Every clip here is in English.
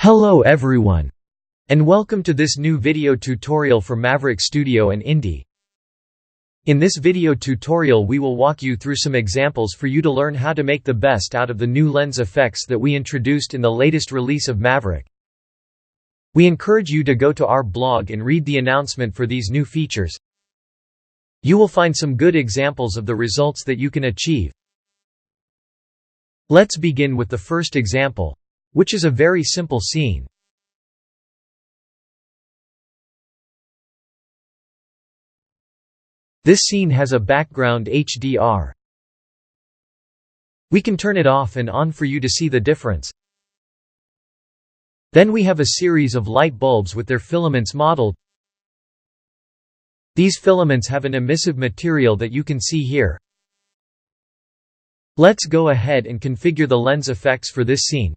Hello everyone, and welcome to this new video tutorial for Maverick Studio and Indie. In this video tutorial we will walk you through some examples for you to learn how to make the best out of the new lens effects that we introduced in the latest release of Maverick. We encourage you to go to our blog and read the announcement for these new features. You will find some good examples of the results that you can achieve. Let's begin with the first example, which is a very simple scene. This scene has a background HDR. We can turn it off and on for you to see the difference. Then we have a series of light bulbs with their filaments modeled. These filaments have an emissive material that you can see here. Let's go ahead and configure the lens effects for this scene.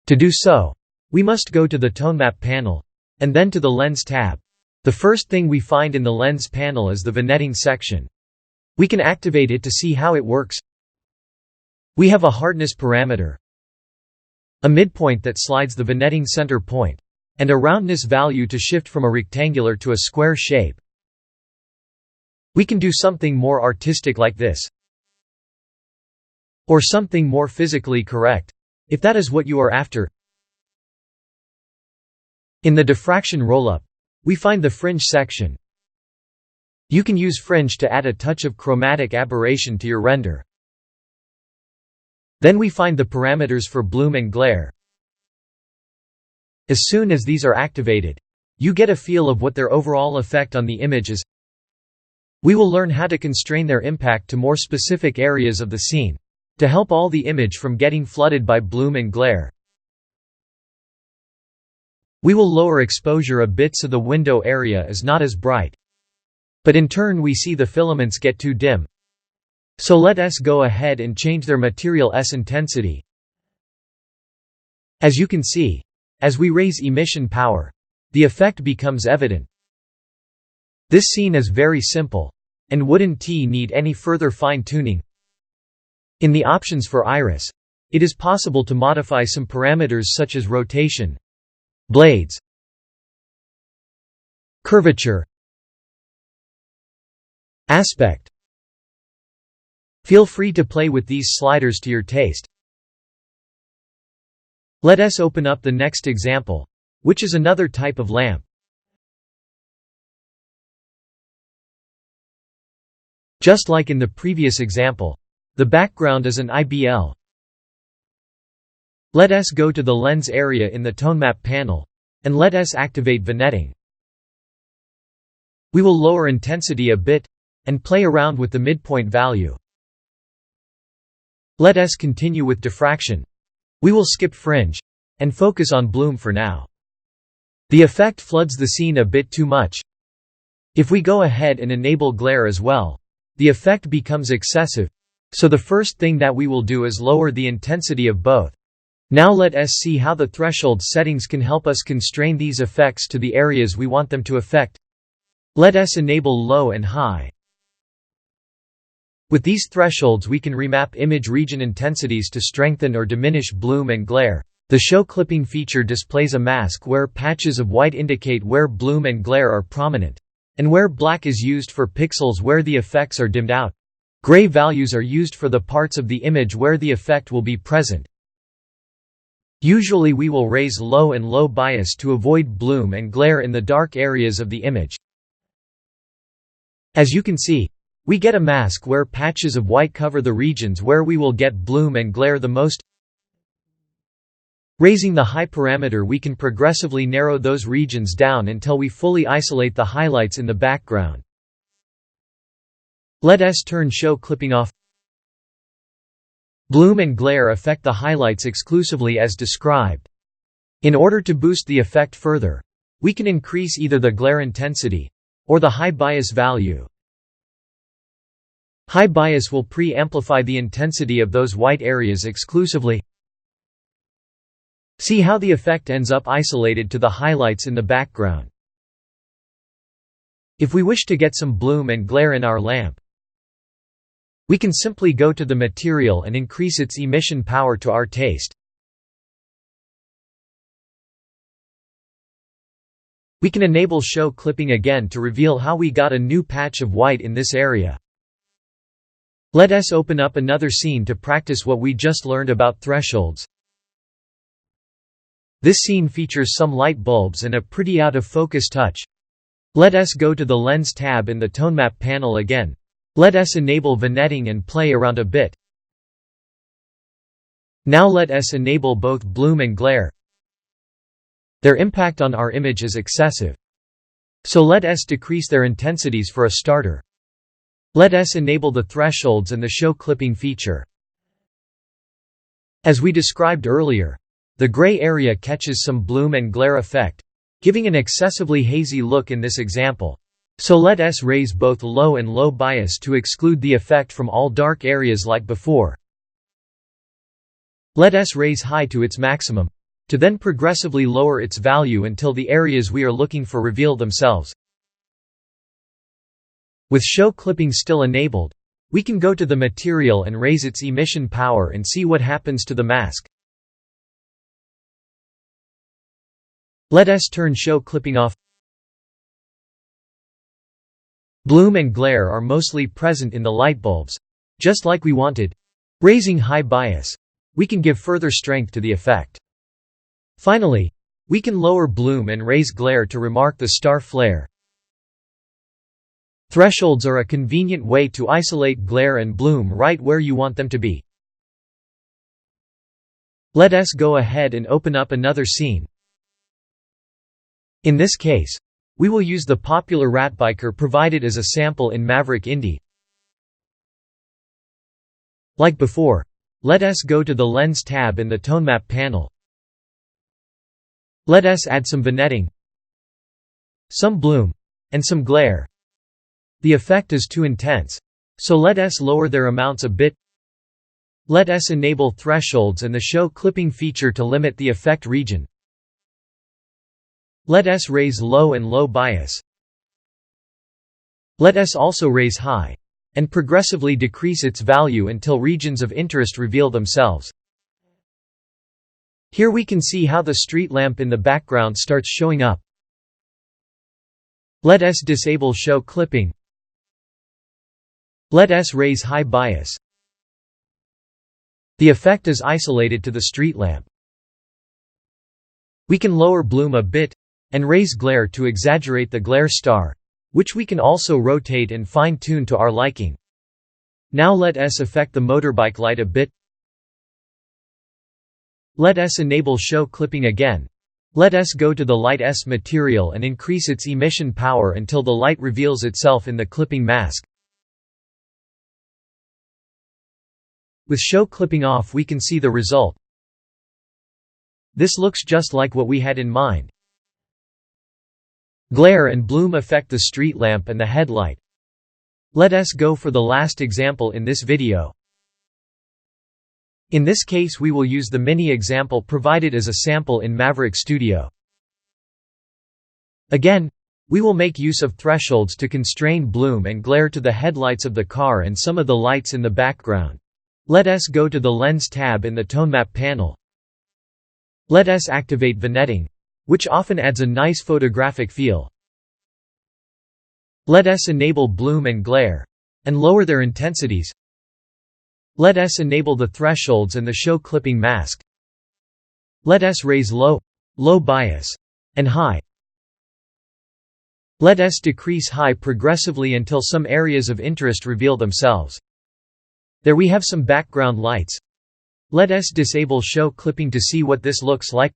To do so, we must go to the Tone Map panel, and then to the Lens tab. The first thing we find in the Lens panel is the vignetting section. We can activate it to see how it works. We have a hardness parameter, a midpoint that slides the vignetting center point, and a roundness value to shift from a rectangular to a square shape. We can do something more artistic like this, or something more physically correct, if that is what you are after. In the diffraction rollup, we find the fringe section. You can use fringe to add a touch of chromatic aberration to your render. Then we find the parameters for bloom and glare. As soon as these are activated, you get a feel of what their overall effect on the image is. We will learn how to constrain their impact to more specific areas of the scene, to help all the image from getting flooded by bloom and glare. We will lower exposure a bit so the window area is not as bright. But in turn we see the filaments get too dim. So let us go ahead and change their material S intensity. As you can see, as we raise emission power, the effect becomes evident. This scene is very simple, and wouldn't need any further fine-tuning. In the options for iris, it is possible to modify some parameters such as rotation, blades, curvature, aspect. Feel free to play with these sliders to your taste. Let us open up the next example, which is another type of lamp. Just like in the previous example, the background is an IBL. Let us go to the lens area in the Tone Map panel, and let us activate vignetting. We will lower intensity a bit, and play around with the midpoint value. Let us continue with diffraction. We will skip fringe, and focus on bloom for now. The effect floods the scene a bit too much. If we go ahead and enable glare as well, the effect becomes excessive. So the first thing that we will do is lower the intensity of both. Now let us see how the threshold settings can help us constrain these effects to the areas we want them to affect. Let us enable low and high. With these thresholds we can remap image region intensities to strengthen or diminish bloom and glare. The show clipping feature displays a mask where patches of white indicate where bloom and glare are prominent, and where black is used for pixels where the effects are dimmed out. Gray values are used for the parts of the image where the effect will be present. Usually we will raise low and low bias to avoid bloom and glare in the dark areas of the image. As you can see, we get a mask where patches of white cover the regions where we will get bloom and glare the most. Raising the high parameter we can progressively narrow those regions down until we fully isolate the highlights in the background. Let us turn show clipping off. Bloom and glare affect the highlights exclusively as described. In order to boost the effect further, we can increase either the glare intensity, or the high bias value. High bias will pre-amplify the intensity of those white areas exclusively. See how the effect ends up isolated to the highlights in the background. If we wish to get some bloom and glare in our lamp, we can simply go to the material and increase its emission power to our taste. We can enable show clipping again to reveal how we got a new patch of white in this area. Let us open up another scene to practice what we just learned about thresholds. This scene features some light bulbs and a pretty out-of-focus touch. Let us go to the Lens tab in the Tone Map panel again. Let us enable vignetting and play around a bit. Now let us enable both bloom and glare. Their impact on our image is excessive. So let us decrease their intensities for a starter. Let us enable the thresholds and the show clipping feature. As we described earlier, the gray area catches some bloom and glare effect, giving an excessively hazy look in this example. So let us raise both low and low bias to exclude the effect from all dark areas like before. Let us raise high to its maximum, to then progressively lower its value until the areas we are looking for reveal themselves. With show clipping still enabled, we can go to the material and raise its emission power and see what happens to the mask. Let us turn show clipping off. Bloom and glare are mostly present in the light bulbs, just like we wanted. Raising high bias, we can give further strength to the effect. Finally, we can lower bloom and raise glare to remark the star flare. Thresholds are a convenient way to isolate glare and bloom right where you want them to be. Let us go ahead and open up another scene. In this case, we will use the popular rat biker provided as a sample in Maverick Indie. Like before, let us go to the Lens tab in the Tone Map panel. Let us add some vignetting, some bloom, and some glare. The effect is too intense, so let us lower their amounts a bit. Let us enable thresholds and the show clipping feature to limit the effect region. Let us raise low and low bias. Let us also raise high, and progressively decrease its value until regions of interest reveal themselves. Here we can see how the street lamp in the background starts showing up. Let us disable show clipping. Let us raise high bias. The effect is isolated to the street lamp. We can lower bloom a bit, and raise glare to exaggerate the glare star, which we can also rotate and fine-tune to our liking. Now let us affect the motorbike light a bit. Let us enable show clipping again. Let us go to the light's material and increase its emission power until the light reveals itself in the clipping mask. With show clipping off, we can see the result. This looks just like what we had in mind. Glare and bloom affect the street lamp and the headlight. Let us go for the last example in this video. In this case we will use the mini example provided as a sample in Maverick Studio. Again, we will make use of thresholds to constrain bloom and glare to the headlights of the car and some of the lights in the background. Let us go to the Lens tab in the Tone Map panel. Let us activate vignetting, which often adds a nice photographic feel. Let us enable bloom and glare, and lower their intensities. Let us enable the thresholds and the show clipping mask. Let us raise low bias, and high. Let us decrease high progressively until some areas of interest reveal themselves. There we have some background lights. Let us disable show clipping to see what this looks like.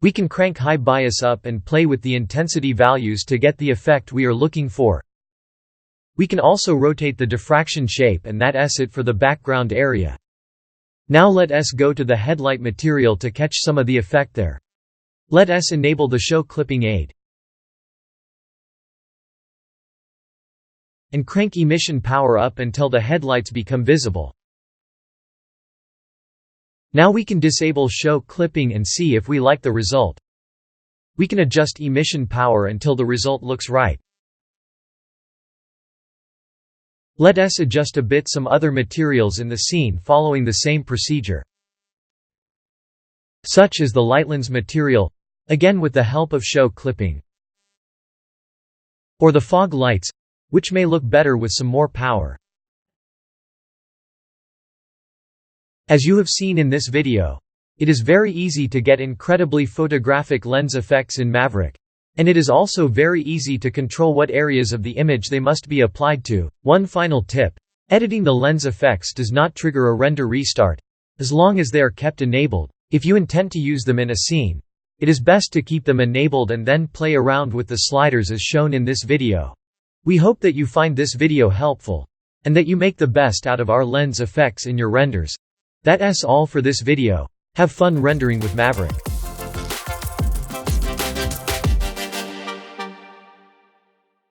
We can crank high bias up and play with the intensity values to get the effect we are looking for. We can also rotate the diffraction shape, and that's it for the background area. Now let us go to the headlight material to catch some of the effect there. Let us enable the show clipping aid and crank emission power up until the headlights become visible. Now we can disable show clipping and see if we like the result. We can adjust emission power until the result looks right. Let us adjust a bit some other materials in the scene following the same procedure, such as the lightlens material. again with the help of show clipping, or the fog lights, which may look better with some more power. As you have seen in this video, it is very easy to get incredibly photographic lens effects in Maverick, and it is also very easy to control what areas of the image they must be applied to. One final tip: editing the lens effects does not trigger a render restart, as long as they are kept enabled. If you intend to use them in a scene, it is best to keep them enabled and then play around with the sliders as shown in this video. We hope that you find this video helpful, and that you make the best out of our lens effects in your renders. That's all for this video. Have fun rendering with Maverick.